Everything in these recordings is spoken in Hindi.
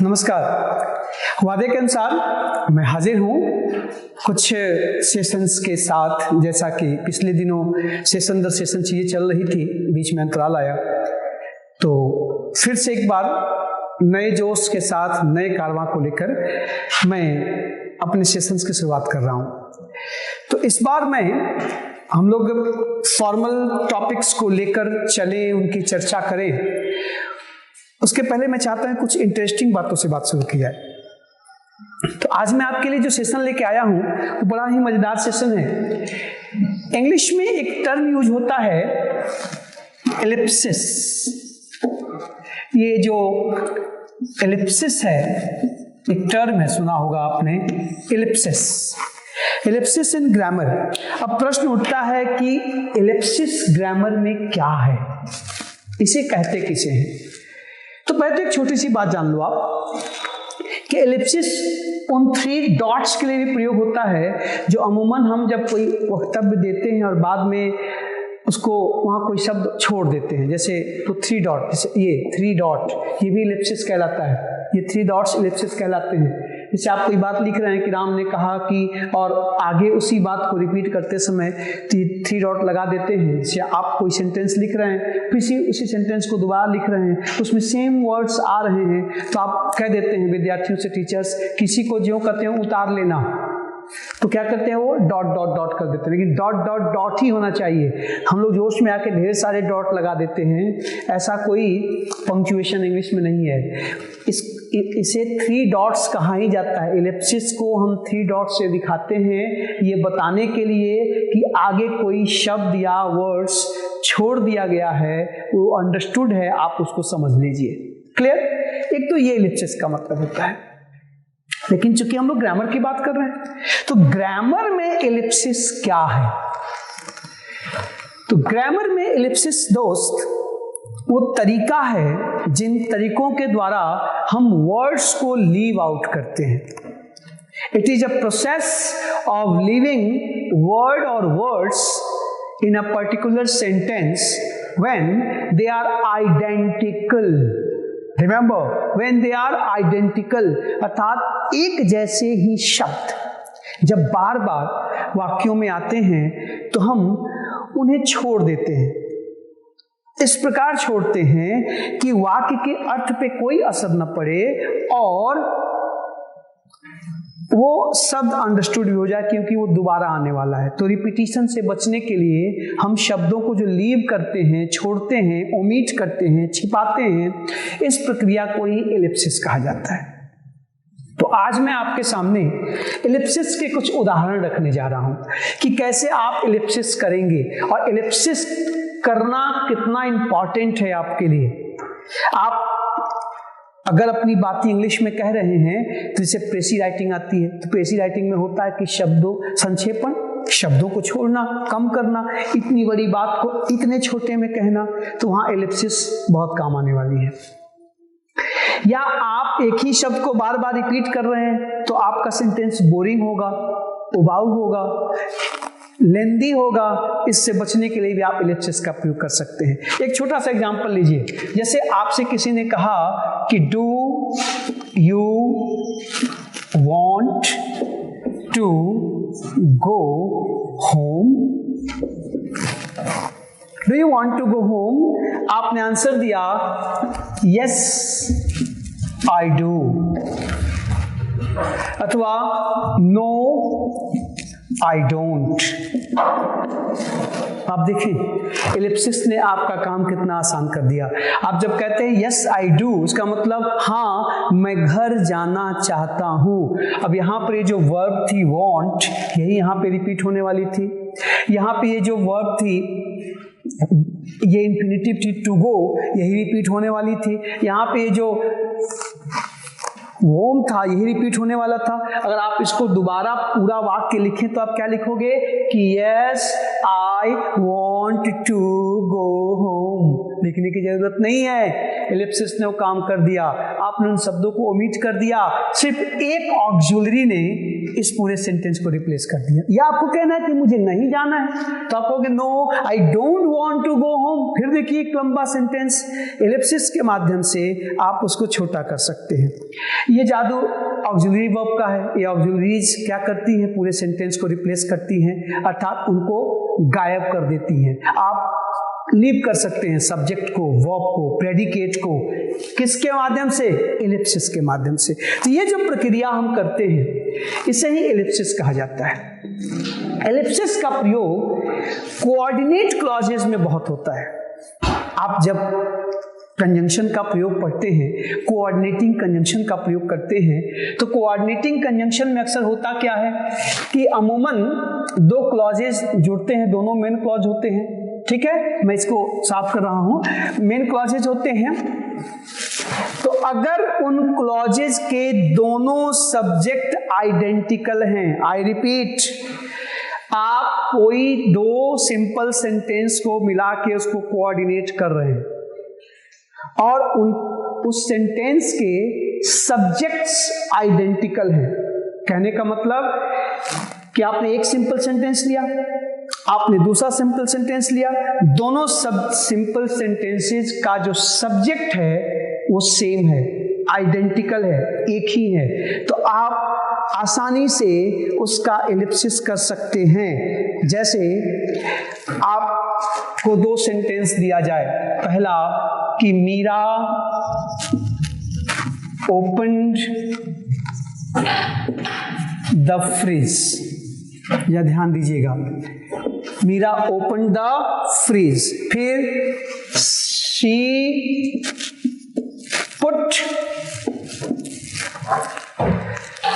नमस्कार। वादे के अनुसार मैं हाजिर हूँ कुछ सेशंस के साथ। जैसा कि पिछले दिनों सेशन दर सेशन चीज़ें चल रही थी, बीच में अंतराल आया, तो फिर से एक बार नए जोश के साथ नए कारवां को लेकर मैं अपने सेशंस की शुरुआत कर रहा हूँ। तो इस बार हम लोग फॉर्मल टॉपिक्स को लेकर चलें, उनकी चर्चा करें। उसके पहले मैं चाहता हूं कुछ इंटरेस्टिंग बातों से बात शुरू की जाए। तो आज मैं आपके लिए जो सेशन लेके आया हूं वो बड़ा ही मजेदार सेशन है। इंग्लिश में एक टर्म यूज होता है एलिप्सिस। ये जो एलिप्सिस है एक टर्म है, सुना होगा आपने, एलिप्सिस। एलिप्सिस इन ग्रामर। अब प्रश्न उठता है कि एलिप्सिस ग्रामर में क्या है, इसे कहते किसे हैं। तो पहले तो एक छोटी सी बात जान लो आप कि एलिप्सिस उन 3 डॉट्स के लिए भी प्रयोग होता है जो अमूमन हम जब कोई वक्तव्य देते हैं और बाद में उसको वहाँ कोई शब्द छोड़ देते हैं, जैसे तो 3 डॉट, जैसे ये 3 डॉट, ये भी एलिप्सिस कहलाता है। ये 3 डॉट्स एलिप्सिस कहलाते हैं। जैसे आप कोई बात लिख रहे हैं कि राम ने कहा कि, और आगे उसी बात को रिपीट करते समय 3 डॉट लगा देते हैं। जैसे आप कोई सेंटेंस लिख रहे हैं, फिर उसी सेंटेंस को दोबारा लिख रहे हैं, तो उसमें सेम वर्ड्स आ रहे हैं, तो आप कह देते हैं विद्यार्थियों से, टीचर्स किसी को ज्यों कहते हैं उतार लेना, तो क्या करते हैं वो डॉट डॉट डॉट कर देते हैं। लेकिन डॉट डॉट डॉट ही होना चाहिए। हम लोग जोश में आके ढेर सारे डॉट लगा देते हैं, ऐसा कोई पंक्चुएशन इंग्लिश में नहीं है। इसे 3 डॉट्स कहा ही जाता है। एलिप्सिस को हम 3 डॉट्स से दिखाते हैं ये बताने के लिए कि आगे कोई शब्द या वर्ड्स छोड़ दिया गया है, वो अंडरस्टूड है, आप उसको समझ लीजिए। क्लियर? एक तो ये एलिप्सिस का मतलब होता है। लेकिन चूंकि हम लोग ग्रामर की बात कर रहे हैं, तो ग्रामर में एलिप्सिस क्या है? तो ग्रामर में एलिप्सिस दोस्त वो तरीका है जिन तरीकों के द्वारा हम वर्ड्स को लीव आउट करते हैं। It is a process of leaving word और words in a particular sentence when they are identical. Remember, when they are identical, अर्थात एक जैसे ही शब्द जब बार बार वाक्यों में आते हैं तो हम उन्हें छोड़ देते हैं। इस प्रकार छोड़ते हैं कि वाक्य के अर्थ पे कोई असर न पड़े और वो शब्द अंडरस्टूड भी हो जाए, क्योंकि वो दोबारा आने वाला है। तो रिपीटिशन से बचने के लिए हम शब्दों को जो लीव करते हैं, छोड़ते हैं, ओमिट करते हैं, छिपाते हैं, इस प्रक्रिया को ही एलिप्सिस कहा जाता है। तो आज मैं आपके सामने एलिप्सिस के कुछ उदाहरण रखने जा रहा हूं कि कैसे आप एलिप्सिस करेंगे और एलिप्सिस करना कितना इंपॉर्टेंट है आपके लिए। आप अगर अपनी बात इंग्लिश में कह रहे हैं तो इसे प्रेसी राइटिंग आती है। तो प्रेसी राइटिंग में होता है कि शब्दों संक्षेपण, शब्दों को छोड़ना, कम करना, इतनी बड़ी बात को इतने छोटे में कहना, तो वहां एलिप्सिस बहुत काम आने वाली है। या आप एक ही शब्द को बार बार रिपीट कर रहे हैं तो आपका सेंटेंस बोरिंग होगा, उबाऊ होगा, लेंदी होगा। इससे बचने के लिए भी आप एलिप्सिस का प्रयोग कर सकते हैं। एक छोटा सा एग्जांपल लीजिए। जैसे आपसे किसी ने कहा कि do you want to go home, do you want to go home. आपने आंसर दिया यस आई डू, अथवा नो आई डोंट। आप देखिए एलिप्सिस ने आपका काम कितना आसान कर दिया। आप जब कहते हैं यस आई डू, उसका मतलब हाँ मैं घर जाना चाहता हूं। अब यहां पर ये जो वर्ब थी वांट, यही यहां पे रिपीट होने वाली थी। यहां पे ये जो वर्ब थी, ये इंफिनिटिव थी टू गो, यही रिपीट होने वाली थी। यहां पे ये जो होम था यही रिपीट होने वाला था। अगर आप इसको दोबारा पूरा वाक्य लिखें तो आप क्या लिखोगे कि yes I want to go home. लिखने की जरूरत नहीं है, एलिप्सिस ने वो काम कर दिया, आपने उन शब्दों को ओमिट कर दिया, सिर्फ एक ऑक्सिलरी ने इस पूरे सेंटेंस को रिप्लेस कर दिया। या आपको कहना है कि मुझे नहीं जाना है, तो आप कहोगे no I don't want to go home. फिर देखिए एक लंबा सेंटेंस, एलिप्सिस के माध्यम से आप उसको छोटा कर सकते हैं। ये जादू ऑक्सिलरी वर्ब का है। ये ऑक्सिलरीज क्या करती हैं, पूरे सेंटेंस को रिप्लेस करती हैं, अर्थात उनको गायब कर देती हैं। आप लीव कर सकते हैं सब्जेक्ट को, वर्ब को, प्रेडिकेट को, किसके माध्यम से, एलिप्सिस के माध्यम से। तो ये जो प्रक्रिया हम करते हैं इसे ही एलिप्सिस कहा जाता है। एलिप्सिस का प्रयोग कोऑर्डिनेट क्लॉजेज में बहुत होता है। आप जब कंजंक्शन का प्रयोग पढ़ते हैं, कोऑर्डिनेटिंग कंजंक्शन का प्रयोग करते हैं, तो कोऑर्डिनेटिंग कंजंक्शन में अक्सर होता क्या है कि अमूमन दो क्लॉजेज जुड़ते हैं, दोनों मेन क्लॉज होते हैं। ठीक है, मैं इसको साफ कर रहा हूं। मेन क्लॉजेज होते हैं, तो अगर उन क्लॉजेज के दोनों सब्जेक्ट आइडेंटिकल हैं, आई रिपीट, आप कोई दो सिंपल सेंटेंस को मिला के उसको कोऑर्डिनेट कर रहे हैं और उस सेंटेंस के सब्जेक्ट्स आइडेंटिकल हैं। कहने का मतलब कि आपने एक सिंपल सेंटेंस लिया, आपने दूसरा सिंपल सेंटेंस लिया, दोनों सब सिंपल सेंटेंसेस का जो सब्जेक्ट है वो सेम है, आइडेंटिकल है, एक ही है, तो आप आसानी से उसका एलिप्सिस कर सकते हैं। जैसे आपको दो सेंटेंस दिया जाए, पहला कि मीरा ओपन्ड द फ्रिज, या ध्यान दीजिएगा, मीरा ओपन द फ्रिज, फिर she put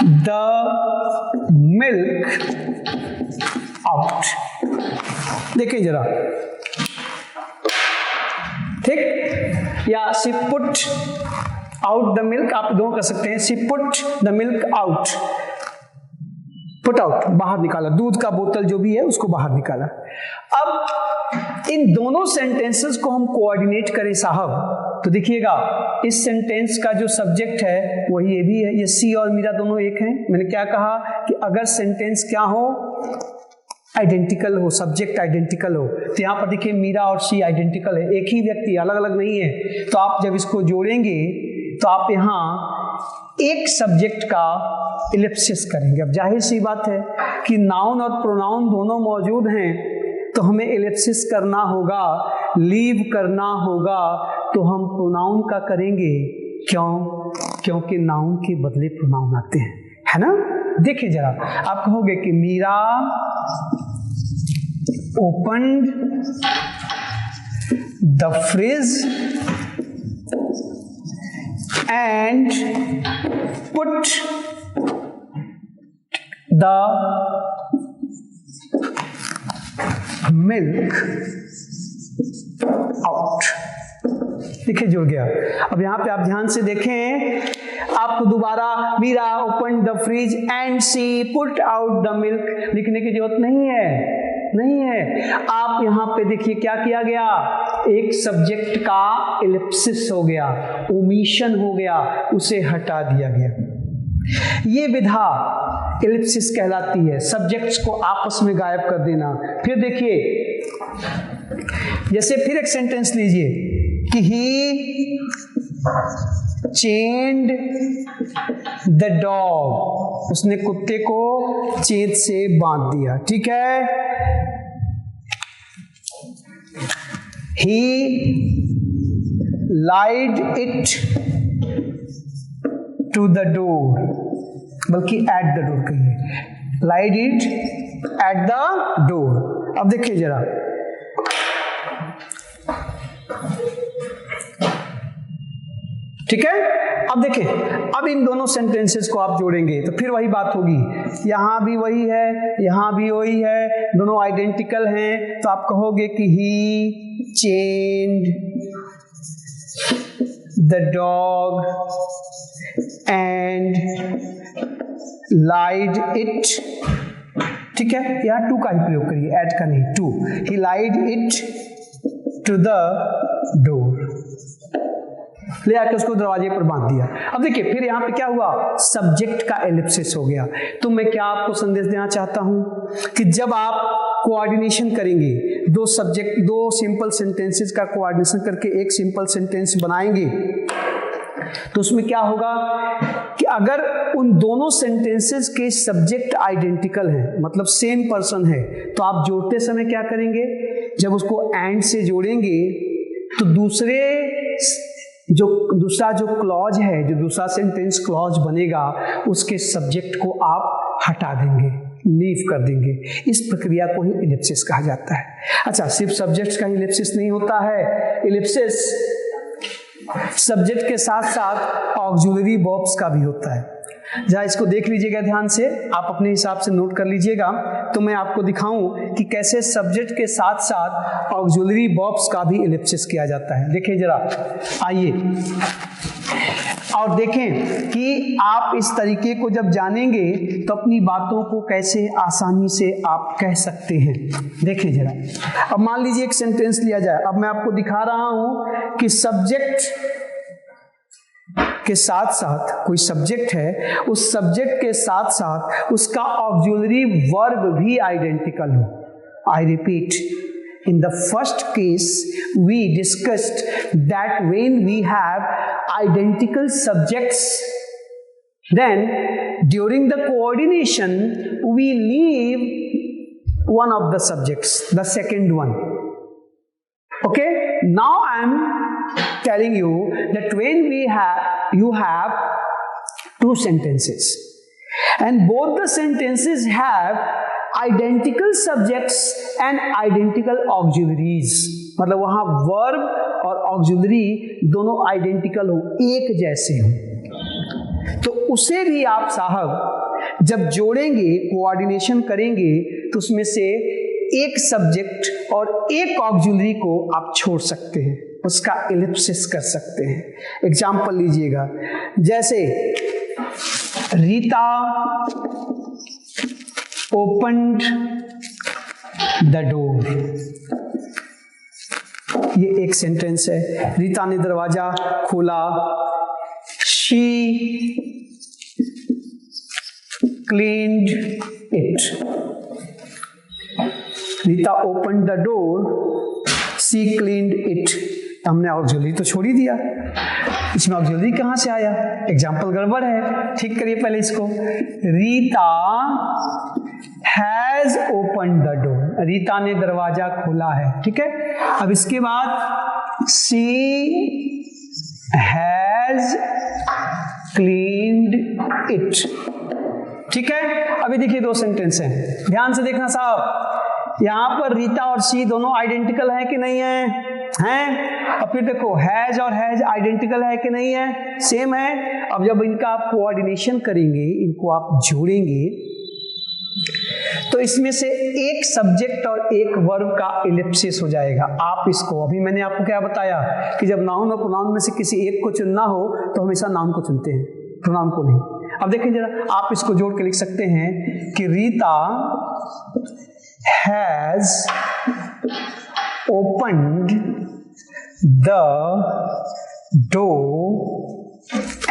the milk out. देखिए जरा, ठीक, या she put out the milk, आप दोनों कर सकते हैं, she put the milk out, put out बाहर निकाला, दूध का बोतल जो भी है उसको बाहर निकाला। अब इन दोनों सेंटेंसेस को हम कोऑर्डिनेट करें साहब, तो देखिएगा इस सेंटेंस का जो सब्जेक्ट है वही ये भी है, ये सी और मीरा दोनों एक हैं। मैंने क्या कहा कि अगर सेंटेंस क्या हो, आइडेंटिकल हो, सब्जेक्ट आइडेंटिकल हो, तो यहाँ पर देखिए मीरा और सी आइडेंटिकल है, एक ही व्यक्ति, अलग अलग नहीं है। तो आप जब इसको जोड़ेंगे तो आप यहाँ एक सब्जेक्ट का एलिप्सिस करेंगे। अब जाहिर सी बात है कि नाउन और प्रोनाउन दोनों मौजूद हैं, तो हमें एलिप्सिस करना होगा, लीव करना होगा, तो हम प्रोनाउन का करेंगे। क्यों? क्योंकि नाउन के बदले प्रोनाउन आते हैं, है ना। देखिए जरा, आप कहोगे कि Meera opened the fridge and put the milk out. देखिए जुड़ गया। अब यहां पे आप ध्यान से देखें, आपको दोबारा Meera open the fridge and see put out the milk लिखने की जरूरत नहीं है, नहीं है। आप यहां पे देखिए क्या किया गया, एक सब्जेक्ट का एलिप्सिस हो गया, ओमिशन हो गया, उसे हटा दिया गया। ये विधा एलिप्सिस कहलाती है, सब्जेक्ट्स को आपस में गायब कर देना। फिर देखिए, जैसे फिर एक सेंटेंस लीजिए कि ही चेन्ड द डॉग, उसने कुत्ते को चेन से बांध दिया, ठीक है। ही lied it to the door, बल्कि एट द डोर कहिए, लाइड इट एट द डोर। अब देखिए जरा, ठीक है। अब देखिए, अब इन दोनों सेंटेंसेस को आप जोड़ेंगे तो फिर वही बात होगी, यहां भी वही है, यहां भी वही है, दोनों आइडेंटिकल हैं। तो आप कहोगे कि he chained the dog and lied it, ठीक है। यहां टू का ही प्रयोग करिए, एट का नहीं, to. He lied it to the door, ले आकर उसको दरवाजे पर बांध दिया। अब देखिए फिर यहाँ पे क्या हुआ, सब्जेक्ट का एलिप्सिस हो गया। तो मैं क्या आपको संदेश देना चाहता हूं कि जब आप कोऑर्डिनेशन करेंगे, दो सिंपल सेंटेंसेस का कोऑर्डिनेशन करके एक सिंपल सेंटेंस बनाएंगे, तो उसमें क्या होगा कि अगर उन दोनों सेंटेंसेस के सब्जेक्ट आइडेंटिकल हैं, मतलब सेम पर्सन है, तो आप जोड़ते समय क्या करेंगे, जब उसको एंड से जोड़ेंगे तो दूसरा जो क्लॉज है, जो दूसरा सेंटेंस क्लॉज बनेगा, उसके सब्जेक्ट को आप हटा देंगे, लीव कर देंगे। इस प्रक्रिया को ही इलिप्सिस कहा जाता है। अच्छा, सिर्फ सब्जेक्ट का इलिप्सिस नहीं होता है, इलिप्सिस सब्जेक्ट के साथ साथ ऑक्सिलरी वर्ब्स का भी होता है। जरा इसको देख लीजिएगा ध्यान से, आप अपने हिसाब से नोट कर लीजिएगा, तो मैं आपको दिखाऊं कि कैसे सब्जेक्ट के साथ साथ ऑक्सिलरी वर्ब्स का भी इलिप्सिस किया जाता है। देखिए जरा, आइए और देखें कि आप इस तरीके को जब जानेंगे तो अपनी बातों को कैसे आसानी से आप कह सकते हैं। देखिए जरा, अब मान लीजिए एक सेंटेंस लिया जाए। अब मैं आपको दिखा रहा हूं कि सब्जेक्ट के साथ साथ कोई सब्जेक्ट है, उस सब्जेक्ट के साथ साथ उसका ऑक्सिलरी वर्ब भी आइडेंटिकल हो। I repeat, in the first case we discussed that when we have identical subjects, then during the coordination we leave one of the subjects, the second one. Okay, now I am telling you that when you have two sentences and both the sentences have identical subjects and identical auxiliaries, मतलब वहां वर्ब और ऑक्सिलरी दोनों आइडेंटिकल हो, एक जैसे हो, तो उसे भी आप साहब जब जोड़ेंगे, कोऑर्डिनेशन करेंगे, तो उसमें से एक सब्जेक्ट और एक ऑक्सिलरी को आप छोड़ सकते हैं, उसका इलिप्सिस कर सकते हैं। एग्जाम्पल लीजिएगा, जैसे रीता opened the door, ये एक सेंटेंस है। रीता ने दरवाजा खोला। She cleaned it. Rita opened the door, she cleaned it. हमने ऑक्सिलरी तो छोड़ ही दिया, इसमें ऑक्सिलरी कहां से आया? एग्जाम्पल गड़बड़ है, ठीक करिए पहले इसको। Rita has open the door, Rita ने दरवाजा खोला है, ठीक है। अब इसके बाद शी हैज क्लीन्ड इट, ठीक है। अभी देखिए दो सेंटेंस हैं, ध्यान से देखना साहब, यहां पर रीता और शी दोनों आइडेंटिकल है कि नहीं है? हैं। अब फिर देखो हैज और हैज आइडेंटिकल है कि नहीं है? सेम है। अब जब इनका आप कोऑर्डिनेशन करेंगे, इनको आप जोड़ेंगे, तो इसमें से एक सब्जेक्ट और एक वर्ब का इलिप्सिस हो जाएगा। आप इसको, अभी मैंने आपको क्या बताया कि जब नाउन और प्रोनाउन में से किसी एक को चुनना हो तो हमेशा नाउन को चुनते हैं, प्रोनाउन को नहीं। अब देखिए जरा, आप इसको जोड़ के लिख सकते हैं कि Rita has opened the door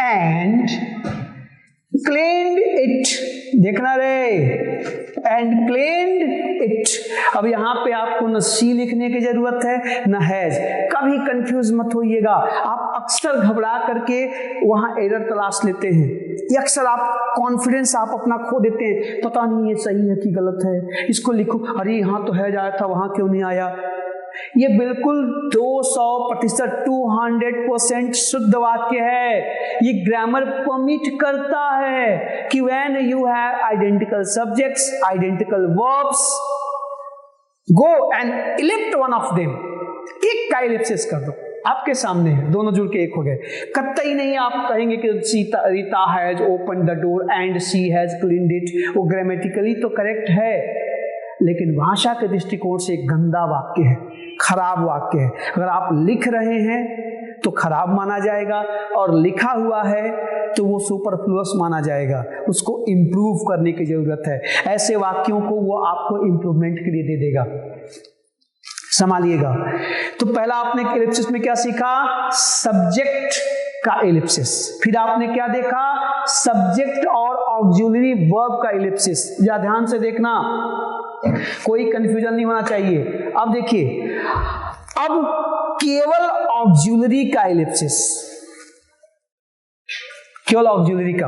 and cleaned it, देखना रे, and cleaned it। अब यहां पे आपको न सी लिखने की जरूरत है न हैज, कभी कंफ्यूज मत होइएगा। आप अक्सर घबरा करके वहां एरर तलाश लेते हैं, ये अक्सर आप कॉन्फिडेंस आप अपना खो देते हैं, पता नहीं ये सही है कि गलत है, इसको लिखो, अरे यहां तो हैज आया था वहां क्यों नहीं आया। ये बिल्कुल 200%, 200% शुद्ध वाक्य है। ये ग्रामर परमिट करता है कि when you have identical subjects, identical verbs, go and ellipse one of them, एक का इलिप्सिस कर दो, आपके सामने है, दोनों जुड़ के एक हो गए। कतई नहीं आप कहेंगे कि Rita has open the door and she has cleaned it. वो ग्रामेटिकली तो करेक्ट है, लेकिन भाषा के दृष्टिकोण से एक गंदा वाक्य है, खराब वाक्य है। अगर आप लिख रहे हैं तो खराब माना जाएगा, और लिखा हुआ है तो वो सुपरफ्लुअस माना जाएगा, उसको इंप्रूव करने की जरूरत है। ऐसे वाक्यों को वो आपको इंप्रूवमेंट के लिए दे देगा। संभालिएगा। तो पहला आपने एलिप्सिस में क्या सीखा? सब्जेक्ट का एलिप्सिस। फिर आपने क्या देखा? सब्जेक्ट और ऑक्सिलरी वर्ब का एलिप्सिस। या ध्यान से देखना, कोई कंफ्यूजन नहीं होना चाहिए। अब देखिए, अब केवल ऑक्सिलरी का एलिप्सिस, केवल ऑक्सिलरी का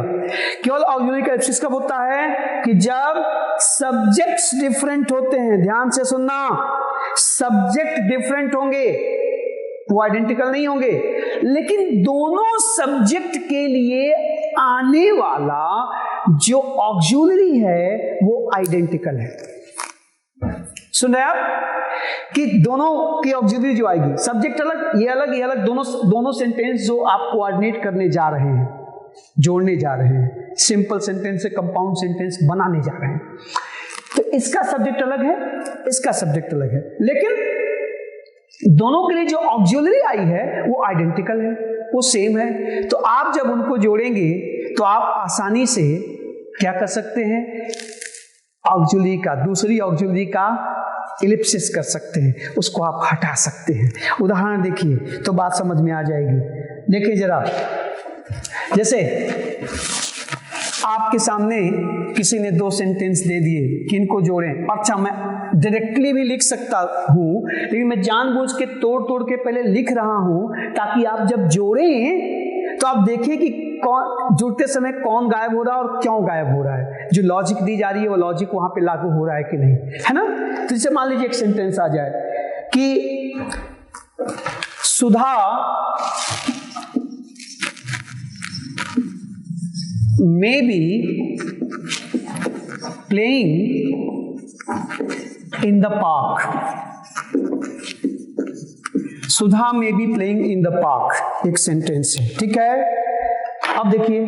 एलिप्सिस कब होता है? कि जब सब्जेक्ट्स डिफरेंट होते हैं। ध्यान से सुनना, सब्जेक्ट डिफरेंट होंगे, वो आइडेंटिकल नहीं होंगे, लेकिन दोनों सब्जेक्ट के लिए आने वाला जो ऑक्सिलरी है वो आइडेंटिकल है। सुन रहे आप कि दोनों की ऑक्सिलरी जो आएगी, सब्जेक्ट अलग, ये अलग, ये अलग, दोनों सेंटेंस जो आप कोऑर्डिनेट करने जा रहे हैं, जोड़ने जा रहे हैं, सिंपल सेंटेंस से कंपाउंड सेंटेंस बनाने जा रहे हैं, तो इसका सब्जेक्ट अलग है, इसका सब्जेक्ट अलग है, लेकिन दोनों के लिए जो ऑक्सिलरी आई है वो आइडेंटिकल है, वो सेम है। तो आप जब उनको जोड़ेंगे तो आप आसानी से क्या कर सकते हैं? ऑक्सिलरी का, दूसरी ऑक्सिलरी का एलिप्सिस कर सकते हैं, उसको आप हटा सकते हैं। उदाहरण देखिए तो बात समझ में आ जाएगी। देखिए जरा, जैसे आपके सामने किसी ने दो सेंटेंस दे दिए कि इनको जोड़ें। अच्छा, मैं डायरेक्टली भी लिख सकता हूं, लेकिन मैं जानबूझ के तोड़ तोड़ के पहले लिख रहा हूं ताकि आप जब जोड़ें तो आप देखें कि कौन जुड़ते समय कौन गायब हो रहा है और क्यों गायब हो रहा है। जो लॉजिक दी जा रही है वो लॉजिक वहां पे लागू हो रहा है कि नहीं, है ना? तो जैसे मान लीजिए एक सेंटेंस आ जाए कि सुधा may be playing in the park. Sudha may be playing in the park, एक सेंटेंस है, ठीक है? अब देखिए,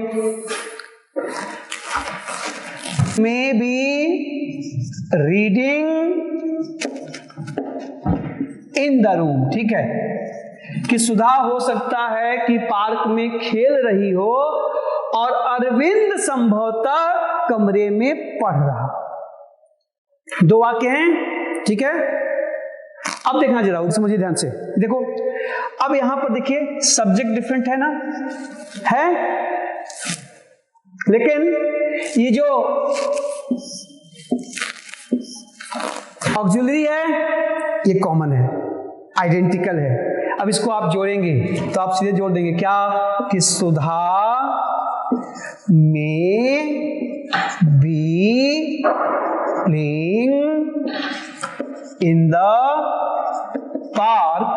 may be reading in the room, ठीक है? कि सुधा हो सकता है कि पार्क में खेल रही हो और अरविंद संभवतः कमरे में पढ़ रहा। दो वाक्य हैं, ठीक है? अब देखना जरा, समझिए ध्यान से। देखो, अब यहां पर देखिए सब्जेक्ट डिफरेंट है ना, है, लेकिन ये जो ऑक्सिलरी है ये कॉमन है, आइडेंटिकल है। अब इसको आप जोड़ेंगे तो आप सीधे जोड़ देंगे क्या? कि Sudha may be playing in the park,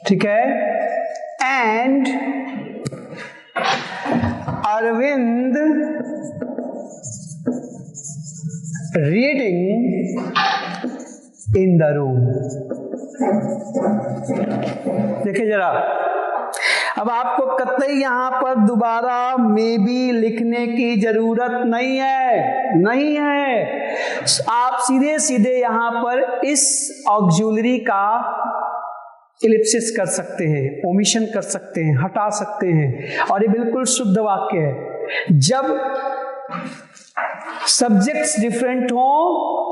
ठीक है, and Arvind reading in the room. देखिए जरा, अब आपको कतई यहां पर दोबारा मे बी लिखने की जरूरत नहीं है, नहीं है। आप सीधे सीधे यहां पर इस ऑक्सिलरी का एलिप्सिस कर सकते हैं, ओमिशन कर सकते हैं, हटा सकते हैं, और ये बिल्कुल शुद्ध वाक्य है। जब सब्जेक्ट्स डिफरेंट हो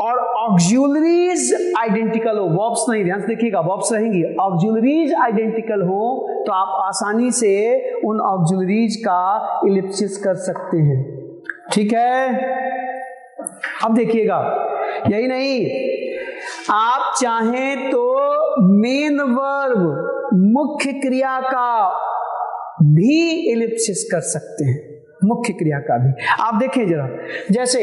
और ऑक्सिलरीज आइडेंटिकल हो, वर्ब्स नहीं, ध्यान से देखिएगा, वर्ब्स रहेंगी, ऑक्सिलरीज आइडेंटिकल हो, तो आप आसानी से उन ऑक्सिलरीज का एलिप्सिस कर सकते हैं, ठीक है? अब देखिएगा, यही नहीं, आप चाहें तो मेन वर्ब, मुख्य क्रिया का भी एलिप्सिस कर सकते हैं, मुख्य क्रिया का भी। आप देखें जरा, जैसे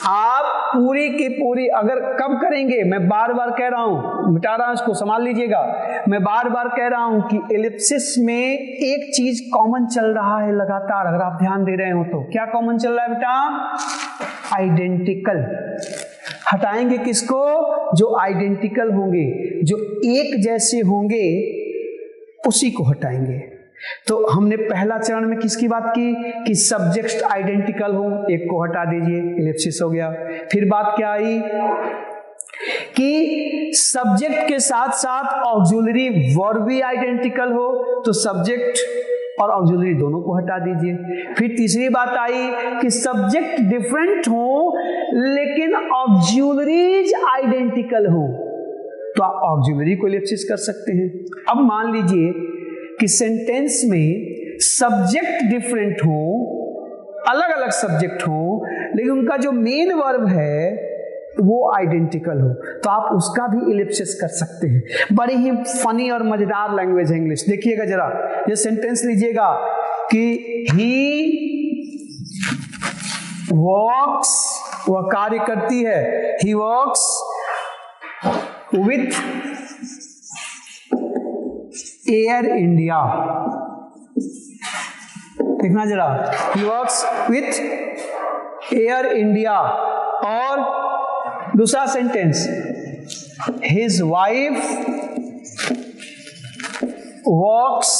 आप पूरी की पूरी अगर कब करेंगे, मैं बार बार कह रहा हूं, मिटा रहा हूं इसको, संभाल लीजिएगा, मैं बार बार कह रहा हूं कि एलिप्सिस में एक चीज कॉमन चल रहा है लगातार, अगर आप ध्यान दे रहे हो तो। क्या कॉमन चल रहा है बेटा? आइडेंटिकल। हटाएंगे किसको? जो आइडेंटिकल होंगे, जो एक जैसे होंगे, उसी को हटाएंगे। तो हमने पहला चरण में किसकी बात की? कि सब्जेक्ट आइडेंटिकल हो, एक को हटा दीजिए, एलिप्सिस हो गया। फिर बात क्या आई? कि सब्जेक्ट के साथ साथ ऑक्सिलरी वर्ब भी आइडेंटिकल हो, तो सब्जेक्ट और ऑक्सिलरी दोनों को हटा दीजिए। फिर तीसरी बात आई कि सब्जेक्ट डिफरेंट हो लेकिन ऑक्सिलरीज आइडेंटिकल हो तो आप ऑक्सिलरी को इलिप्सिस कर सकते हैं। अब मान लीजिए कि सेंटेंस में सब्जेक्ट डिफरेंट हो, अलग अलग सब्जेक्ट हो, लेकिन उनका जो मेन वर्ब है वो आइडेंटिकल हो, तो आप उसका भी इलिप्सिस कर सकते हैं। बड़ी ही फनी और मजेदार लैंग्वेज है इंग्लिश। देखिएगा जरा, ये सेंटेंस लीजिएगा कि ही वॉक्स, वह कार्य करती है, ही वॉक्स विथ एयर इंडिया। देखना जरा, he works with air India. और दूसरा sentence, his wife works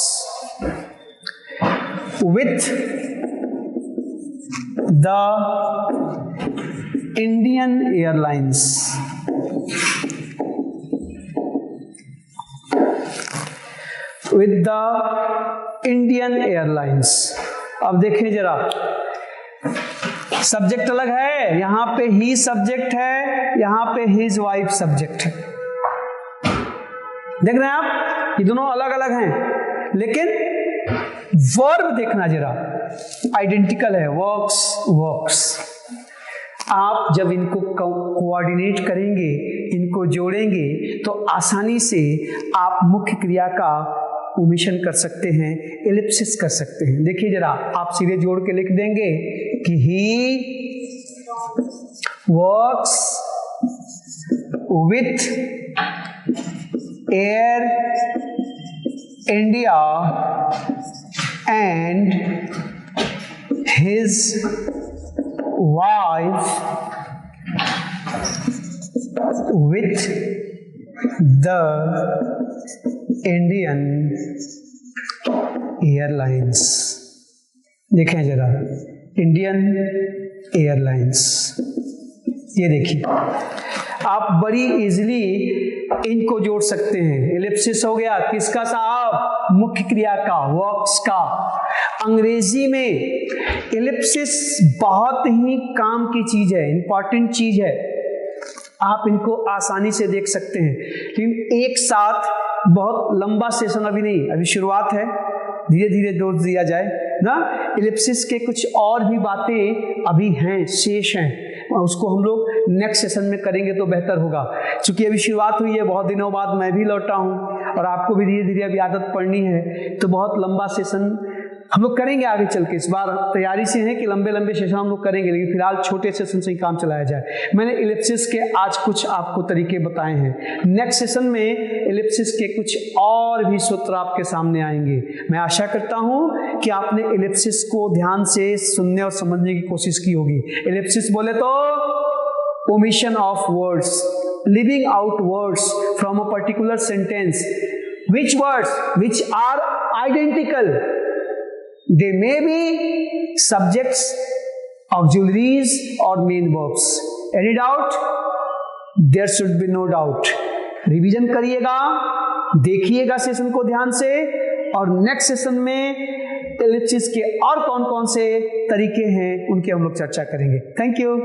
with the Indian airlines. With the Indian airlines. अब देखें जरा, सब्जेक्ट अलग है, यहां पे ही सब्जेक्ट है, यहां पे हिज वाइफ सब्जेक्ट है। देख रहे हैं आप, ये दोनों अलग अलग हैं, लेकिन वर्ब देखना जरा आइडेंटिकल है, वर्क्स वर्क्स। आप जब इनको कोऑर्डिनेट करेंगे, इनको जोड़ेंगे, तो आसानी से आप मुख्य क्रिया का ओमिशन कर सकते हैं, एलिप्सिस कर सकते हैं। देखिए जरा, आप सीधे जोड़ के लिख देंगे कि he works with air India and his wife with the Indian Airlines। देखें जरा, इंडियन एयरलाइंस, ये देखिए, आप बड़ी इजीली इनको जोड़ सकते हैं। एलिप्सिस हो गया किसका साहब? मुख्य क्रिया का, वर्क्स का। अंग्रेजी में एलिप्सिस बहुत ही काम की चीज है, इंपॉर्टेंट चीज है। आप इनको आसानी से देख सकते हैं, लेकिन एक साथ बहुत लंबा सेशन अभी नहीं, अभी शुरुआत है, धीरे धीरे दोष दिया जाए ना। एलिप्सिस के कुछ और भी बातें अभी हैं, शेष हैं, उसको हम लोग नेक्स्ट सेशन में करेंगे तो बेहतर होगा। चूंकि अभी शुरुआत हुई है, बहुत दिनों बाद मैं भी लौटा हूं और आपको भी धीरे धीरे अभी आदत पड़नी है, तो बहुत लंबा सेशन हम लोग करेंगे आगे चल के। इस बार तैयारी से है कि लंबे लंबे सेशन हम लोग करेंगे, लेकिन फिलहाल छोटे सेशन से ही काम चलाया जाए। मैंने एलिप्सिस के आज कुछ आपको तरीके बताए हैं, नेक्स्ट सेशन में एलिप्सिस के कुछ और भी सूत्र आपके सामने आएंगे। मैं आशा करता हूं कि आपने एलिप्सिस को ध्यान से सुनने और समझने की कोशिश की होगी। एलिप्सिस बोले तो omission of words, leaving out words from a particular sentence. Which words? Which are identical. They may be subjects, auxiliaries or main verbs. Any doubt? There should be no doubt. Revision करिएगा, देखिएगा सेशन को ध्यान से, और नेक्स्ट सेशन में एलिप्सिस के और कौन कौन से तरीके हैं उनकी हम लोग चर्चा करेंगे। Thank you.